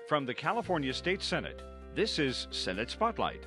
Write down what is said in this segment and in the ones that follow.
From the California State Senate, this is Senate Spotlight.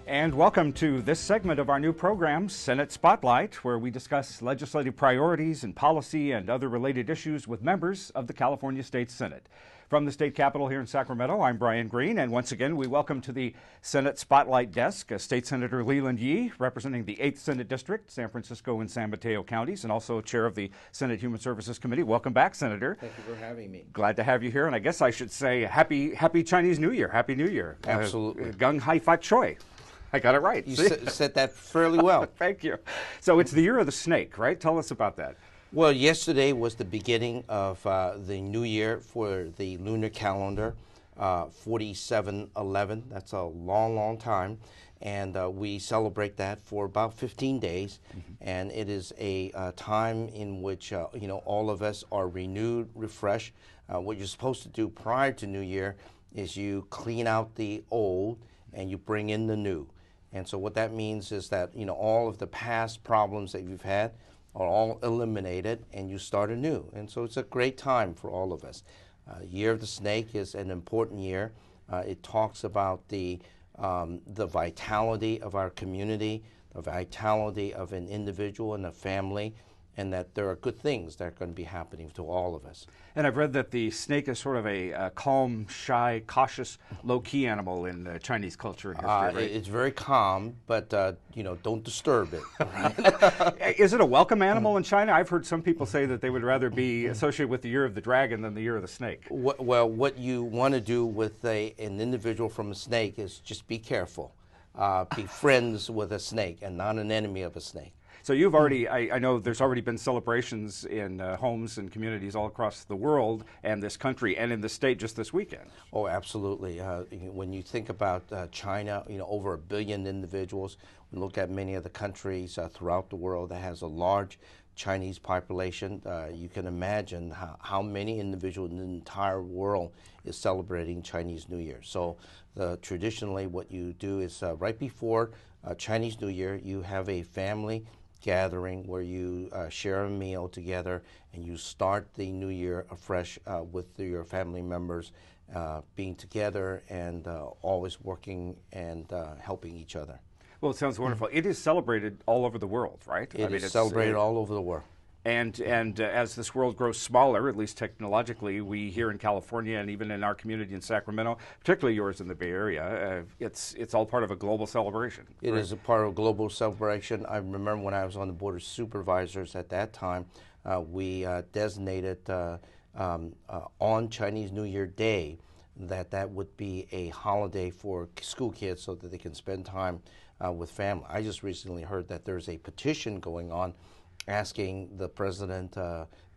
And welcome to this segment of our new program, Senate Spotlight, where we discuss legislative priorities and policy and other related issues with members of the California State Senate. From the state capitol here in Sacramento, I'm Brian Green, and once again we welcome to the Senate Spotlight desk State Senator Leland Yee, representing the 8th Senate District, San Francisco and San Mateo counties, and also chair of the Senate Human Services Committee. Welcome back, Senator. Thank you for having me. Glad to have you here, and I guess I should say Happy Chinese New Year. Happy New Year. Absolutely. Gung Hai Fat Choi. I got it right. You said that fairly well. Thank you. So it's the year of the snake, right? Tell us about that. Well, yesterday was the beginning of the new year for the lunar calendar, 4711. That's a long, long time. And we celebrate that for about 15 days. And it is a time in which, all of us are renewed, refreshed. What you're supposed to do prior to New Year is you clean out the old and you bring in the new. And so what that means is that, all of the past problems that you've had are all eliminated and you start anew. And so it's a great time for all of us. Year of the Snake is an important year. It talks about the vitality of our community, the vitality of an individual and a family, and that there are good things that are going to be happening to all of us. And I've read that the snake is sort of a calm, shy, cautious, low-key animal in Chinese culture and history, right? It's very calm, but, don't disturb it. Right? Is it a welcome animal in China? I've heard some people say that they would rather be associated with the year of the dragon than the year of the snake. Well, what you want to do with an individual from a snake is just be careful. Be friends with a snake and not an enemy of a snake. So you've already, I know there's already been celebrations in homes and communities all across the world and this country and in the state just this weekend. Oh, absolutely. When you think about China, over 1 billion individuals. We look at many of the countries throughout the world that has a large Chinese population. You can imagine how many individuals in the entire world is celebrating Chinese New Year. So traditionally what you do is right before Chinese New Year, you have a family gathering where you share a meal together and you start the new year afresh with your family members, being together and always working and helping each other. Well, it sounds wonderful. It is celebrated all over the world, right? It is celebrated all over the world. And as this world grows smaller, at least technologically, we here in California and even in our community in Sacramento, particularly yours in the Bay Area, it's all part of a global celebration. It is a part of a global celebration. I remember when I was on the Board of Supervisors at that time, we designated on Chinese New Year Day that would be a holiday for school kids so that they can spend time with family. I just recently heard that there's a petition going on asking the President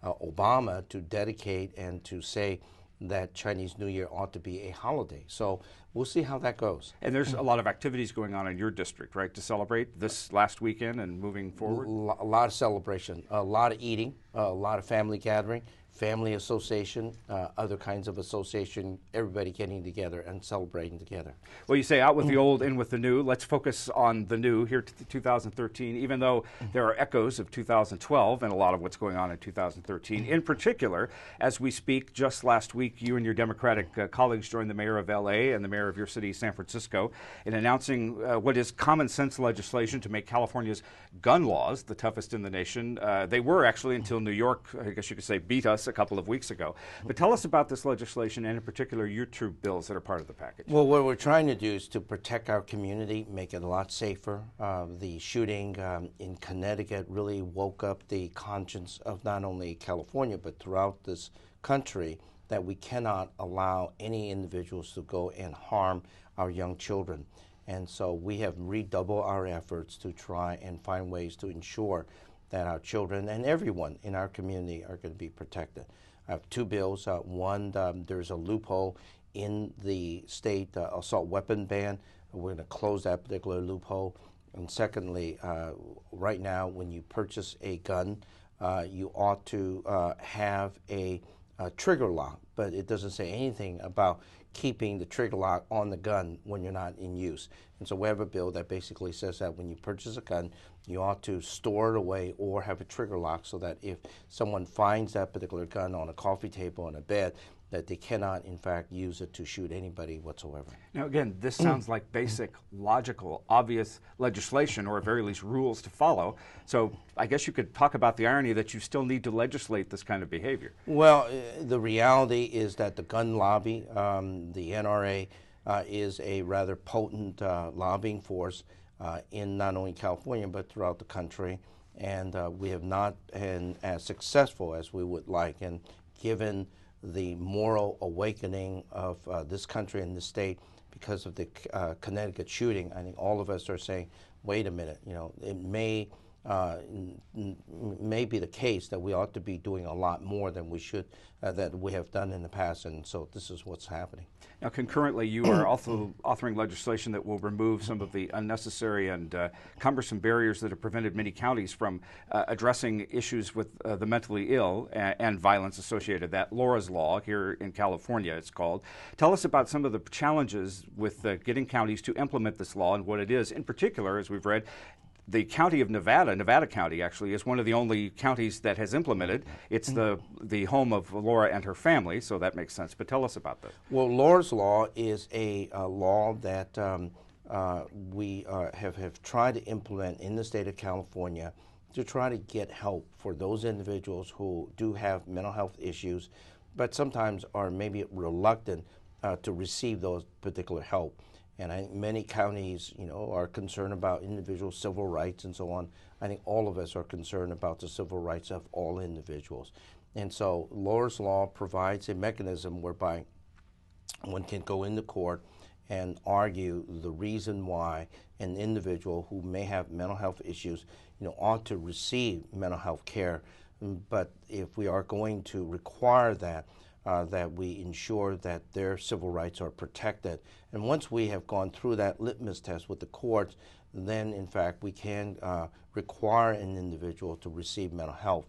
Obama to dedicate and to say that Chinese New Year ought to be a holiday. So we'll see how that goes. And there's a lot of activities going on in your district, right, to celebrate this last weekend and moving forward? A lot of celebration, a lot of eating, a lot of family gathering, family association, other kinds of association, everybody getting together and celebrating together. Well, you say out with the old, in with the new. Let's focus on the new here to 2013, even though there are echoes of 2012 and a lot of what's going on in 2013. In particular, as we speak, just last week, you and your Democratic colleagues joined the mayor of L.A. and the mayor of your city, San Francisco, in announcing what is common sense legislation to make California's gun laws the toughest in the nation. They were actually until New York, I guess you could say, beat us a couple of weeks ago. But tell us about this legislation and in particular your two bills that are part of the package. Well, what we're trying to do is to protect our community, make it a lot safer. The shooting in Connecticut really woke up the conscience of not only California but throughout this country that we cannot allow any individuals to go and harm our young children. And so we have redoubled our efforts to try and find ways to ensure that our children and everyone in our community are going to be protected. I have two bills. One, there's a loophole in the state assault weapon ban. We're going to close that particular loophole. And secondly, right now when you purchase a gun, you ought to have a trigger lock, but it doesn't say anything about keeping the trigger lock on the gun when you're not in use. And so we have a bill that basically says that when you purchase a gun, you ought to store it away or have a trigger lock so that if someone finds that particular gun on a coffee table, on a bed, that they cannot, in fact, use it to shoot anybody whatsoever. Now, again, this sounds like basic, logical, obvious legislation, or at very least rules to follow. So I guess you could talk about the irony that you still need to legislate this kind of behavior. Well, the reality is that the gun lobby, the NRA, is a rather potent lobbying force in not only California but throughout the country. And we have not been as successful as we would like. And given the moral awakening of this country and this state because of the Connecticut shooting, I think all of us are saying, wait a minute, you know, it may be the case that we ought to be doing a lot more than we should, that we have done in the past, and so this is what's happening. Now, concurrently, you are also authoring legislation that will remove some of the unnecessary and cumbersome barriers that have prevented many counties from addressing issues with the mentally ill and violence associated. That Laura's Law here in California, it's called. Tell us about some of the challenges with getting counties to implement this law and what it is. In particular, as we've read, the county of Nevada County actually, is one of the only counties that has implemented. It's the home of Laura and her family, so that makes sense. But tell us about this. Well, Laura's Law is a law that we have tried to implement in the state of California to try to get help for those individuals who do have mental health issues, but sometimes are maybe reluctant to receive those particular help. And I think many counties, you know, are concerned about individual civil rights and so on. I think all of us are concerned about the civil rights of all individuals. And so Laura's Law provides a mechanism whereby one can go into court and argue the reason why an individual who may have mental health issues, you know, ought to receive mental health care. But if we are going to require that, that we ensure that their civil rights are protected. And once we have gone through that litmus test with the courts, then in fact we can require an individual to receive mental health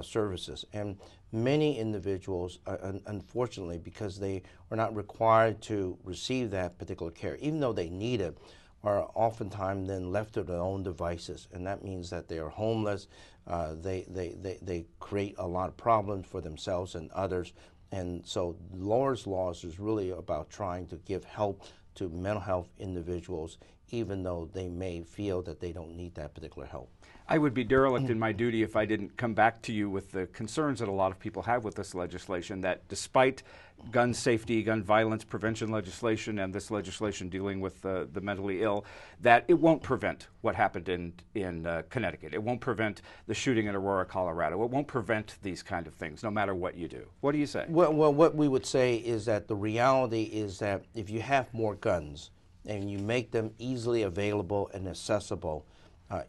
services. And many individuals, unfortunately, because they are not required to receive that particular care, even though they need it, are oftentimes then left to their own devices. And that means that they are homeless, they create a lot of problems for themselves and others. And so Laura's Laws is really about trying to give help to mental health individuals, even though they may feel that they don't need that particular help. I would be derelict in my duty if I didn't come back to you with the concerns that a lot of people have with this legislation, that despite gun safety, gun violence prevention legislation, and this legislation dealing with the mentally ill, that it won't prevent what happened in Connecticut. It won't prevent the shooting in Aurora, Colorado. It won't prevent these kind of things, no matter what you do. What do you say? Well, what we would say is that the reality is that if you have more guns and you make them easily available and accessible,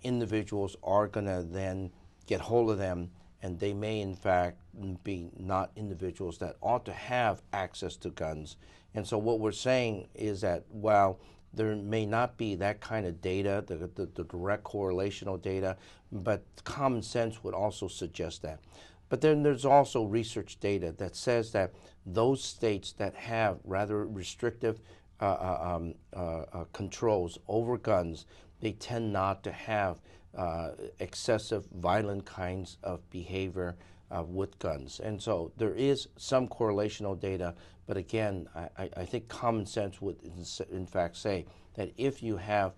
individuals are going to then get hold of them, and they may in fact be not individuals that ought to have access to guns. And so what we're saying is that while there may not be that kind of data, the direct correlational data, but common sense would also suggest that. But then there's also research data that says that those states that have rather restrictive controls over guns, they tend not to have excessive violent kinds of behavior with guns. And so there is some correlational data, but again, I think common sense would in fact say that if you have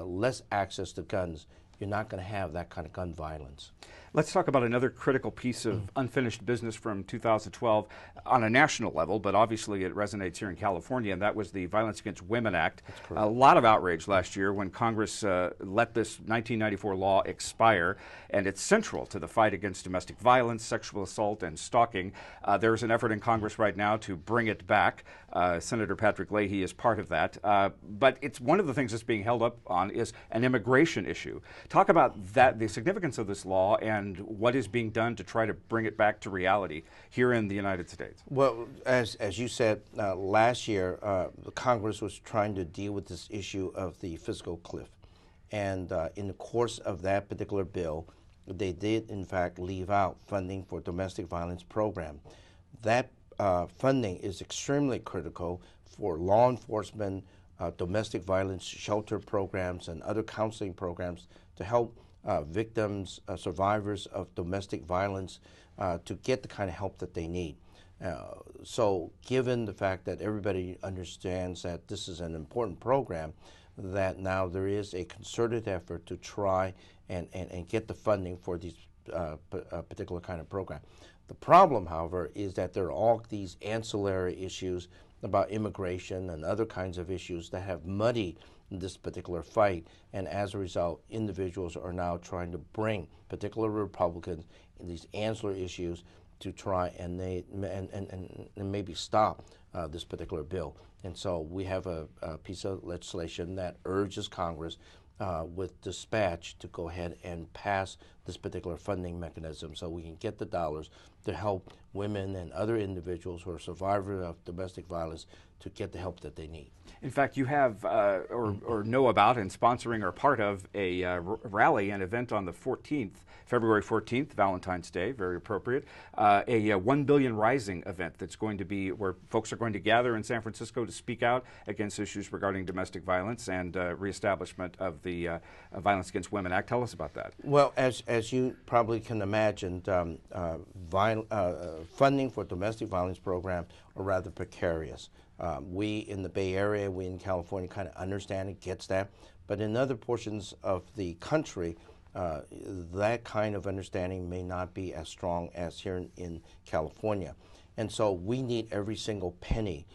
less access to guns, you're not going to have that kind of gun violence. Let's talk about another critical piece of unfinished business from 2012 on a national level, but obviously it resonates here in California, and that was the Violence Against Women Act. A lot of outrage last year when Congress let this 1994 law expire, and it's central to the fight against domestic violence, sexual assault, and stalking. There's an effort in Congress right now to bring it back. Senator Patrick Leahy is part of that. But it's one of the things that's being held up on is an immigration issue. Talk about that, the significance of this law, and what is being done to try to bring it back to reality here in the United States. Well, as you said, last year, Congress was trying to deal with this issue of the fiscal cliff. And in the course of that particular bill, they did, in fact, leave out funding for domestic violence program. That funding is extremely critical for law enforcement, domestic violence shelter programs, and other counseling programs to help victims, survivors of domestic violence to get the kind of help that they need. So given the fact that everybody understands that this is an important program, that now there is a concerted effort to try and get the funding for these particular kind of program. The problem, however, is that there are all these ancillary issues about immigration and other kinds of issues that have muddied this particular fight, and as a result, individuals are now trying to bring particular Republicans in these ancillary issues to try and maybe stop this particular bill. And so we have a piece of legislation that urges Congress with dispatch to go ahead and pass this particular funding mechanism so we can get the dollars to help women and other individuals who are survivors of domestic violence to get the help that they need. In fact, you have or know about and sponsoring or part of a rally, an event on the 14th, February 14th, Valentine's Day, very appropriate, a 1 Billion Rising event that's going to be where folks are going to gather in San Francisco to speak out against issues regarding domestic violence and reestablishment of the Violence Against Women Act. Tell us about that. Well, as you probably can imagine, funding for domestic violence programs are rather precarious. We in the Bay Area, we in California kind of understand it, gets that, but in other portions of the country, that kind of understanding may not be as strong as here in California. And so we need every single penny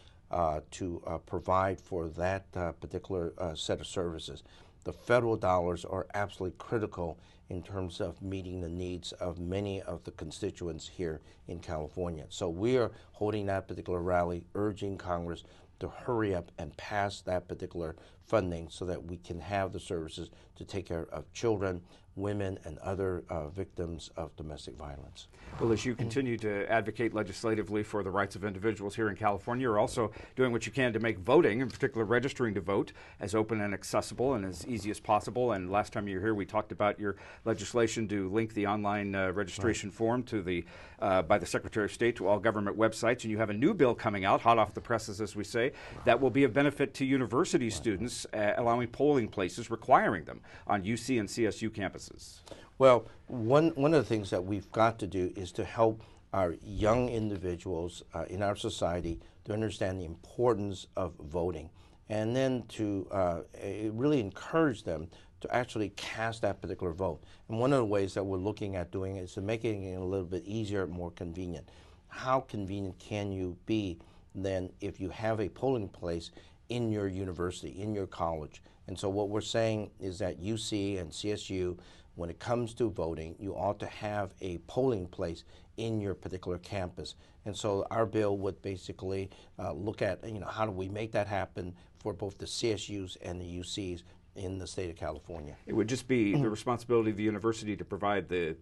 to provide for that particular set of services. The federal dollars are absolutely critical in terms of meeting the needs of many of the constituents here in California. So we are holding that particular rally, urging Congress to hurry up and pass that particular funding so that we can have the services to take care of children, women, and other victims of domestic violence. Well, as you continue to advocate legislatively for the rights of individuals here in California, you're also doing what you can to make voting, in particular registering to vote, as open and accessible and as easy as possible. And last time you were here, we talked about your legislation to link the online registration form to the by the Secretary of State to all government websites. And you have a new bill coming out, hot off the presses, as we say, that will be of benefit to university students, allowing polling places, requiring them on UC and CSU campuses. Well, one of the things that we've got to do is to help our young individuals in our society to understand the importance of voting, and then to really encourage them to actually cast that particular vote. And one of the ways that we're looking at doing it is to making it a little bit easier, more convenient. How convenient can you be then if you have a polling place in your university, in your college? And so what we're saying is that UC and CSU, when it comes to voting, you ought to have a polling place in your particular campus. And so our bill would basically look at, how do we make that happen for both the CSUs and the UCs in the state of California. It would just be the responsibility of the university to provide the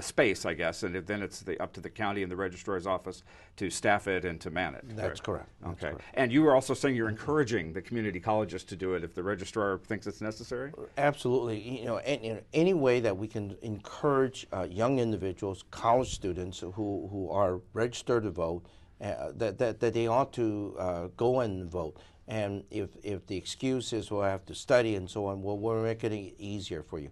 space, I guess, and then it's up to the county and the registrar's office to staff it and to man it. That's correct. Okay. That's correct. And you were also saying you're encouraging the community colleges to do it if the registrar thinks it's necessary? Absolutely. Any way that we can encourage young individuals, college students who are registered to vote, that they ought to go and vote. And if the excuse is, well, I have to study and so on, well, we're making it easier for you.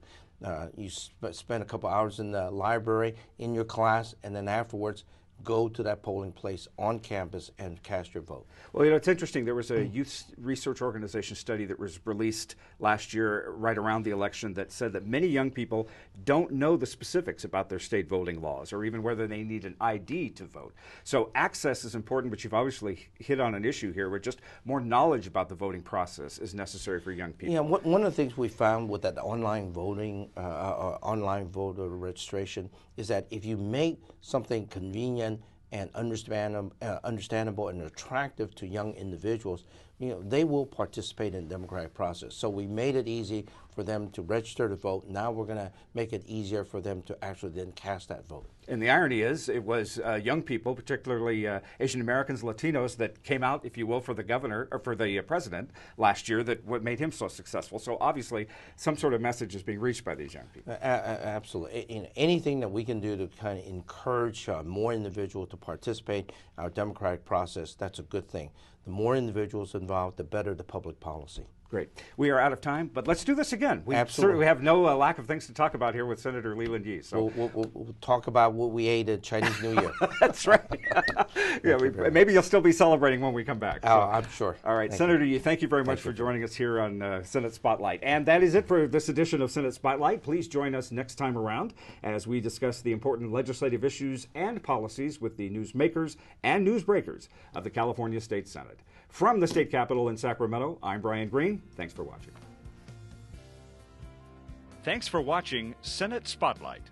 You spend a couple hours in the library, in your class, and then afterwards go to that polling place on campus and cast your vote. Well, it's interesting. There was a youth research organization study that was released last year right around the election that said that many young people don't know the specifics about their state voting laws or even whether they need an ID to vote. So access is important, but you've obviously hit on an issue here where just more knowledge about the voting process is necessary for young people. Yeah, one of the things we found with that online voting, online voter registration is that if you make something convenient and understandable and attractive to young individuals, they will participate in the democratic process. So we made it easy for them to register to vote. Now we're going to make it easier for them to actually then cast that vote. And the irony is, it was young people, particularly Asian Americans, Latinos, that came out, if you will, for the governor or for the president last year that what made him so successful. So obviously, some sort of message is being reached by these young people. Absolutely. Anything that we can do to kind of encourage more individuals to participate in our democratic process, that's a good thing. The more individuals involved, the better the public policy. Great. We are out of time, but let's do this again. We Absolutely. certainly have no lack of things to talk about here with Senator Leland Yee. So we'll talk about what we ate at Chinese New Year. That's right. Yeah, maybe you'll still be celebrating when we come back. So. I'm sure. All right, Senator Yee, thank you very much for joining us here on Senate Spotlight. And that is it for this edition of Senate Spotlight. Please join us next time around as we discuss the important legislative issues and policies with the newsmakers and newsbreakers of the California State Senate. From the state capitol in Sacramento, I'm Brian Green. Thanks for watching. Thanks for watching Senate Spotlight.